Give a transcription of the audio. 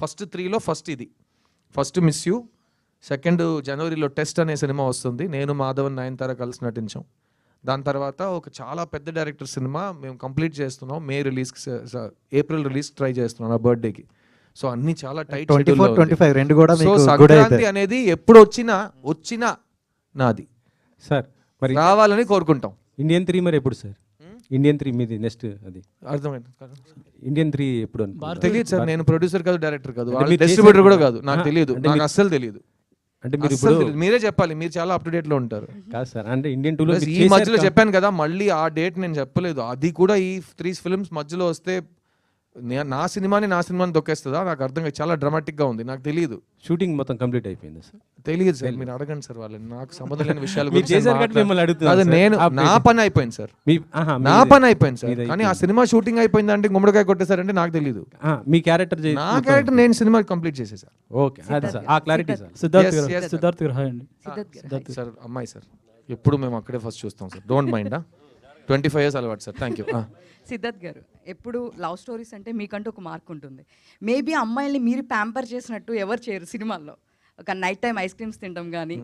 First 3లో first ఇది, first miss you, second జనవరిలో test అనే సినిమా వస్తుంది, నేను మాధవన్ నయనతార కలిసి నటించాం. దాని తర్వాత ఒక చాలా పెద్ద డైరెక్టర్ సినిమా మేము కంప్లీట్ చేస్తున్నాం, ఏప్రిల్ రిలీజ్ ట్రై చేస్తున్నాం నా బర్త్డేకి. సో అన్ని చాలా టైట్. 24-25 రెండు కూడా సో మీకు good సంక్రాంతి అయితే. అనేది ఎప్పుడు వచ్చినా నాది సార్ మరి రావాలని కోరుకుంటాం. ఇండియన్ 3 మరి ఎప్పుడు సార్? ఇండియన్ 3 మీది నెక్స్ట్ అది అర్థమైంది? ఇండియన్ 3 ఎప్పుడు అనుకుంటున్నారు? తెలియదు సార్, నేను ప్రొడ్యూసర్ కాదు, డైరెక్టర్ కాదు, అంటే మీరు డిస్ట్రిబ్యూటర్ చేశారు కూడా కదా? కాదు, నాకు తెలియదు, అంటే నాకు మీరు- అస్సలు తెలియదు. అంటే మీరు అస్సలు ఇప్పుడు తెలీదు. మీరే చెప్పాలి, మీరు చాలా అప్ టు డేట్ లో ఉంటారు. కాదు సార్, అంటే ఇండియన్ 2లో Plus ఈ మధ్యలో చెప్పాను కదా, మళ్ళీ ఆ డేట్ నేను చెప్పలేదు, అది కూడా ఈ 3 ఫిల్మ్స్ మధ్యలో వస్తే నా సినిమాని తొక్కేస్తుందా నాకు అర్థం కాదు. చాలా డ్రామాటిక్ గా ఉంది, నాకు తెలియదు. షూటింగ్ మొత్తం కంప్లీట్ అయిపోయింది సార్. తెలియదు సార్, మీరు అడగండి సార్ వాళ్ళని, నాకు సంబంధం లేని విషయాలు మీరు చేశారు కాబట్టి మిమ్మల్ని అడుగుతున్నాను అది సార్. నేను ఆ నా పని అయిపోయింది సార్, నా పని అయిపోయింది సార్, కానీ ఆ సినిమా షూటింగ్ అయిపోయింది అంటే గుమ్మడికాయ కొట్టేశారంటే నాకు తెలియదు. మీ క్యారెక్టర్ నా క్యారెక్టర్ నేను సినిమా కంప్లీట్ చేసేసాను. ఓకే, అది సార్ ఆ క్లారిటీ సార్. సిద్ధార్థ్ గారు హాయ్ అండి. సార్ అమ్మాయి సార్, ఎప్పుడు మేము అక్కడే ఫస్ట్ చూస్తాం సార్, డోంట్ మైండ్. 25 years అలవాటు సార్, థ్యాంక్ యూ. సిద్ధార్థ్ గారు, ఎప్పుడు లవ్ స్టోరీస్ అంటే మీకంటూ ఒక మార్క్ ఉంటుంది. మేబీ అమ్మాయిల్ని మీరు ప్యాంపర్ చేసినట్టు ఎవరు చేయరు సినిమాల్లో. ఒక నైట్ టైం ఐస్ క్రీమ్స్ తినడం కానీ,